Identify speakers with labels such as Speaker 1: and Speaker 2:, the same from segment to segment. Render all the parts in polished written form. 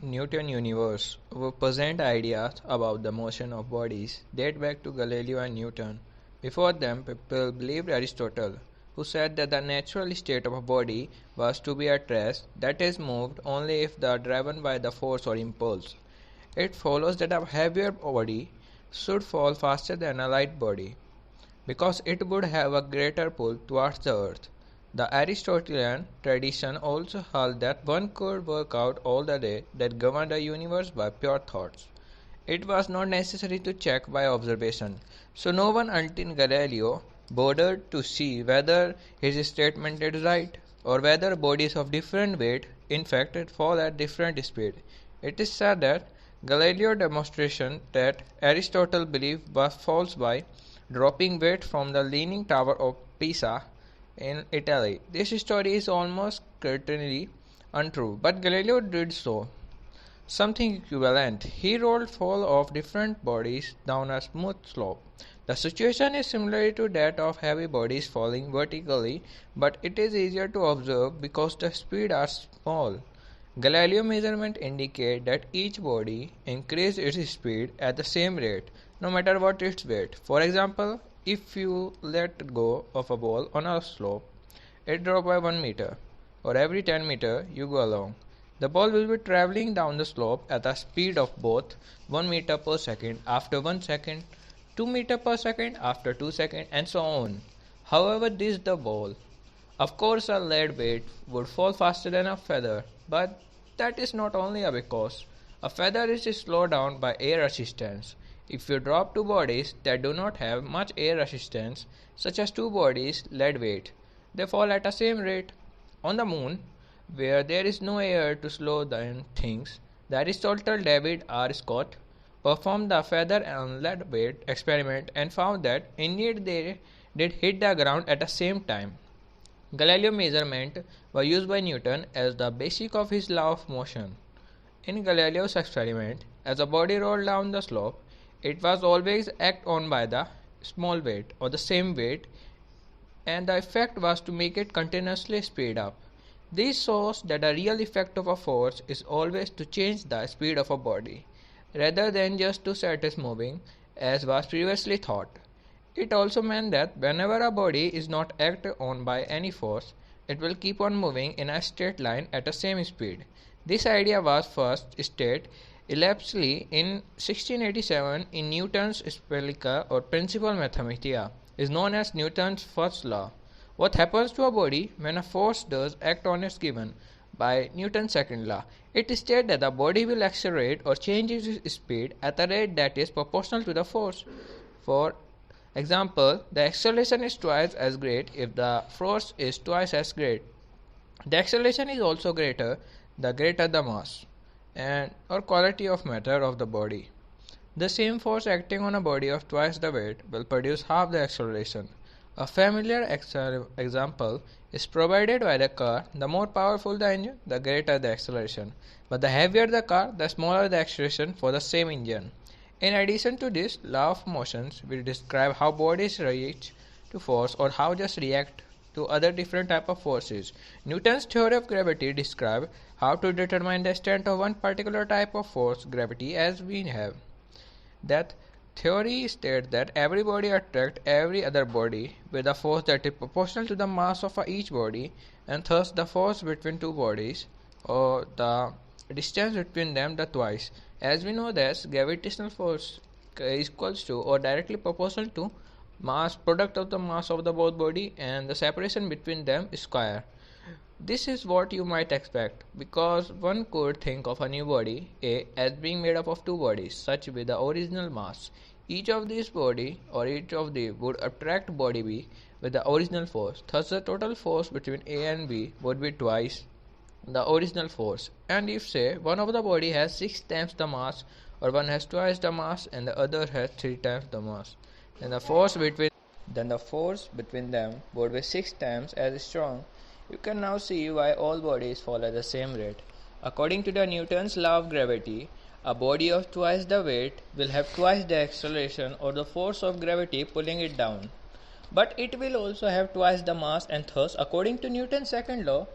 Speaker 1: Newton universe. Our present ideas about the motion of bodies date back to Galileo and Newton. Before them, people believed Aristotle, who said that the natural state of a body was to be at rest, that is, moved only if they are driven by the force or impulse. It follows that a heavier body should fall faster than a light body, because it would have a greater pull towards the earth. The Aristotelian tradition also held that one could work out all the day that governed the universe by pure thoughts. It was not necessary to check by observation, so no one until Galileo bothered to see whether his statement is right, or whether bodies of different weight in fact fall at different speed. It is said that Galileo's demonstration that Aristotle believed was false by dropping weight from the Leaning Tower of Pisa in Italy. This story is almost certainly untrue, but Galileo did so something equivalent. He rolled fall of different bodies down a smooth slope. The situation is similar to that of heavy bodies falling vertically, but it is easier to observe because the speeds are small. Galileo measurements indicate that each body increases its speed at the same rate, no matter what its weight. For example, if you let go of a ball on a slope, it drops by 1 meter, or every 10 meter you go along. The ball will be traveling down the slope at a speed of both 1 meter per second after 1 second, 2 meter per second after 2 seconds, and so on. However, this is the ball. Of course, a lead weight would fall faster than a feather, but that is not only a because. A feather is slowed down by air resistance. If you drop two bodies that do not have much air resistance, such as two bodies lead weight, they fall at the same rate. On the moon, where there is no air to slow down things, the Aristotle David R. Scott performed the feather and lead weight experiment and found that indeed they did hit the ground at the same time. Galileo measurements were used by Newton as the basis of his law of motion. In Galileo's experiment, as a body rolled down the slope, it was always acted on by the small weight or the same weight, and the effect was to make it continuously speed up. This shows that the real effect of a force is always to change the speed of a body, rather than just to set it moving, as was previously thought. It also meant that whenever a body is not acted on by any force, it will keep on moving in a straight line at the same speed. This idea was first stated elliptically in 1687 in Newton's Spherical or Principia Mathematica, is known as Newton's first law. What happens to a body when a force does act on it given by Newton's second law? It states that the body will accelerate or change its speed at a rate that is proportional to the force. For example, the acceleration is twice as great if the force is twice as great. The acceleration is also greater the greater the mass and or quality of matter of the body. The same force acting on a body of twice the weight will produce half the acceleration. A familiar example is provided by the car. The more powerful the engine, the greater the acceleration. But the heavier the car, the smaller the acceleration for the same engine. In addition to this, law of motions will describe how bodies react to force or how just react to other different type of forces. Newton's theory of gravity describes how to determine the extent of one particular type of force, gravity, as we have. That theory states that every body attracts every other body with a force that is proportional to the mass of each body, and thus the force between two bodies or the distance between them the twice. As we know that gravitational force is equals to or directly proportional to mass product of the mass of the both body and the separation between them square. This is what you might expect, because one could think of a new body A as being made up of two bodies, such with the original mass. Each of these body or each of the would attract body B with the original force. Thus the total force between A and B would be twice the original force. And if say one of the body has 6 times the mass, or one has twice the mass and the other has 3 times the mass, then the force between them would be 6 times as strong. You can now see why all bodies fall at the same rate. According to the Newton's law of gravity, a body of twice the weight will have twice the acceleration or the force of gravity pulling it down. But it will also have twice the mass, and thus, according to Newton's second law,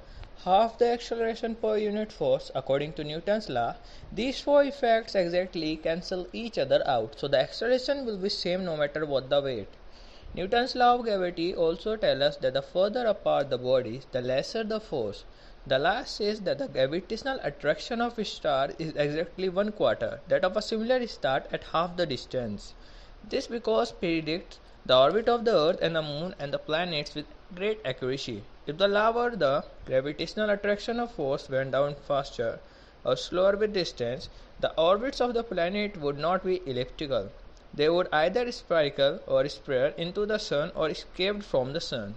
Speaker 1: half the acceleration per unit force according to Newton's law. These four effects exactly cancel each other out, so the acceleration will be same no matter what the weight. Newton's law of gravity also tells us that the further apart the bodies, the lesser the force. The law says that the gravitational attraction of a star is exactly 1/4 that of a similar star at half the distance. This because predicts the orbit of the Earth and the Moon and the planets with great accuracy. If the law were the gravitational attraction of force went down faster or slower with distance, the orbits of the planet would not be elliptical. They would either spherical or spread into the sun or escaped from the sun.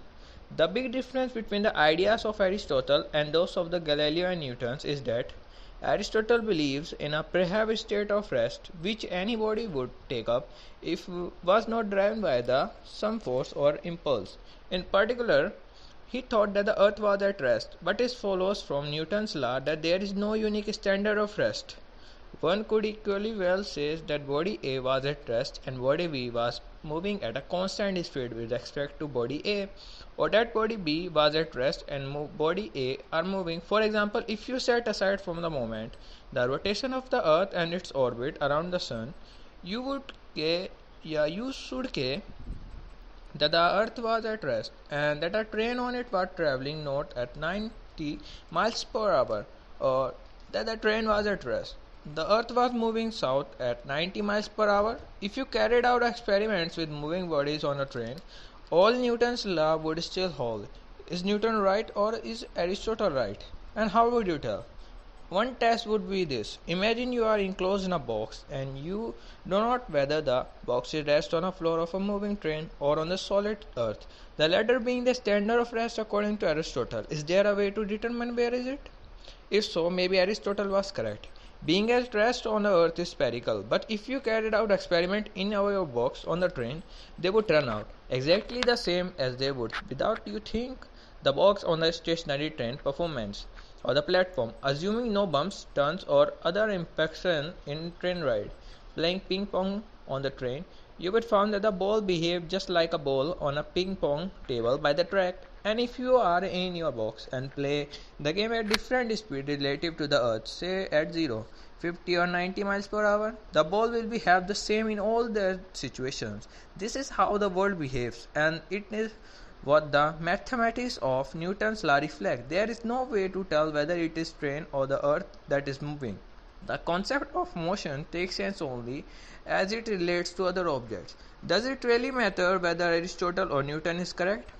Speaker 1: The big difference between the ideas of Aristotle and those of the Galileo and Newton is that Aristotle believes in a perhaps state of rest which anybody would take up if was not driven by some force or impulse. In particular, he thought that the earth was at rest, but it follows from Newton's law that there is no unique standard of rest. One could equally well say that body A was at rest and body B was moving at a constant speed with respect to body A, or that body B was at rest and body A are moving. For example, if you set aside from the moment the rotation of the earth and its orbit around the sun, you should say that the earth was at rest and that a train on it was traveling north at 90 miles per hour, or that the train was at rest. The earth was moving south at 90 miles per hour. If you carried out experiments with moving bodies on a train, all Newton's law would still hold. Is Newton right or is Aristotle right? And how would you tell? One test would be this. Imagine you are enclosed in a box and you do not whether the box is rests on a floor of a moving train or on the solid earth. The latter being the standard of rest according to Aristotle. Is there a way to determine where is it? If so, maybe Aristotle was correct. Being at rest on the earth is spherical, but if you carried out experiment in our box on the train, they would turn out exactly the same as they would without you think the box on the stationary train performance or the platform, assuming no bumps, turns or other imperfection in train ride. Playing ping pong on the train, you would find that the ball behaved just like a ball on a ping pong table by the track. And if you are in your box and play the game at different speed relative to the earth, say at 0, 50 or 90 miles per hour, the ball will behave the same in all the situations. This is how the world behaves, and it is what the mathematics of Newton's law reflect. There is no way to tell whether it is train or the earth that is moving. The concept of motion takes sense only as it relates to other objects. Does it really matter whether Aristotle or Newton is correct?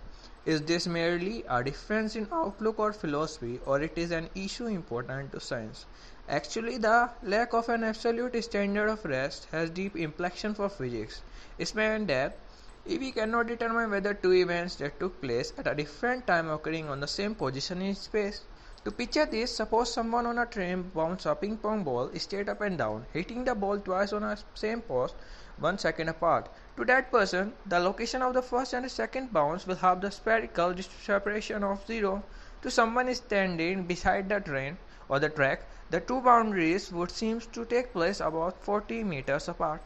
Speaker 1: Is this merely a difference in outlook or philosophy, or it is an issue important to science? Actually, the lack of an absolute standard of rest has deep implications for physics. It means that if we cannot determine whether two events that took place at a different time occurring on the same position in space. To picture this, suppose someone on a train bounces a ping pong ball straight up and down, hitting the ball twice on a same post 1 second apart. To that person, the location of the first and the second bounce will have the spherical separation of 0. To someone standing beside the train or the track, the two boundaries would seem to take place about 40 meters apart,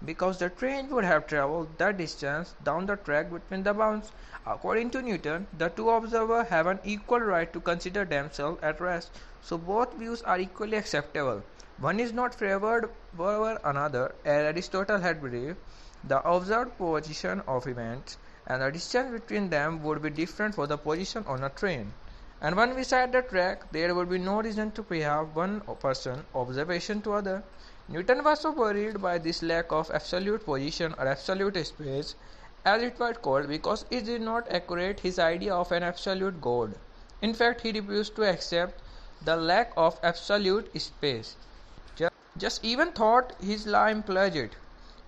Speaker 1: because the train would have traveled that distance down the track between the bounds. According to Newton, the two observers have an equal right to consider themselves at rest, so both views are equally acceptable. One is not favored over another, as Aristotle had believed. The observed position of events and the distance between them would be different for the position on a train. And one beside the track, there would be no reason to have one person observation to other. Newton was so worried by this lack of absolute position or absolute space, as it was called, because it did not accurate his idea of an absolute God. In fact, he refused to accept the lack of absolute space. Just even thought his law implied it.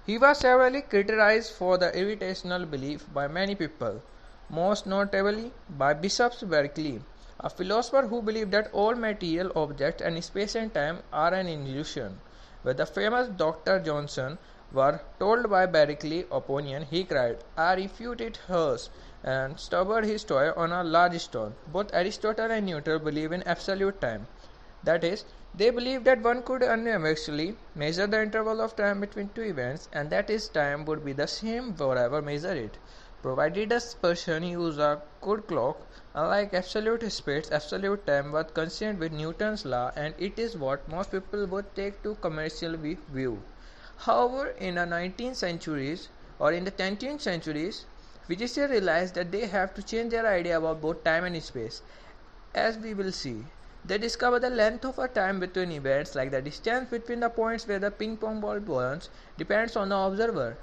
Speaker 1: He was severely criticized for the irrational belief by many people, most notably by Bishop Berkeley, a philosopher who believed that all material objects and space and time are an illusion. When the famous Dr. Johnson were told by Berkeley's opinion, he cried, "I refute it hers," and stubborn his toe on a large stone. Both Aristotle and Newton believe in absolute time. That is, they believe that one could unambiguously measure the interval of time between two events, and that is time would be the same wherever measure it, Provided a person use a good clock, unlike absolute speeds, absolute time was consistent with Newton's law, and it is what most people would take to commercial view. However, in the 19th centuries or in the 20th centuries, physicists realized that they have to change their idea about both time and space. As we will see, they discover the length of a time between events, like the distance between the points where the ping pong ball burns, depends on the observer.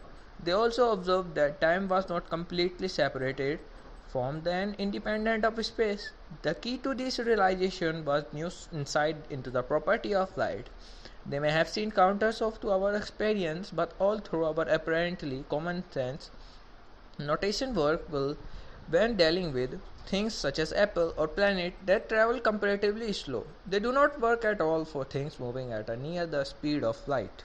Speaker 1: They also observed that time was not completely separated from and independent of space. The key to this realization was new insight into the property of light. They may have seen counters of to our experience, but all through our apparently common sense notation work will when dealing with things such as apple or planet that travel comparatively slow. They do not work at all for things moving at a near the speed of light.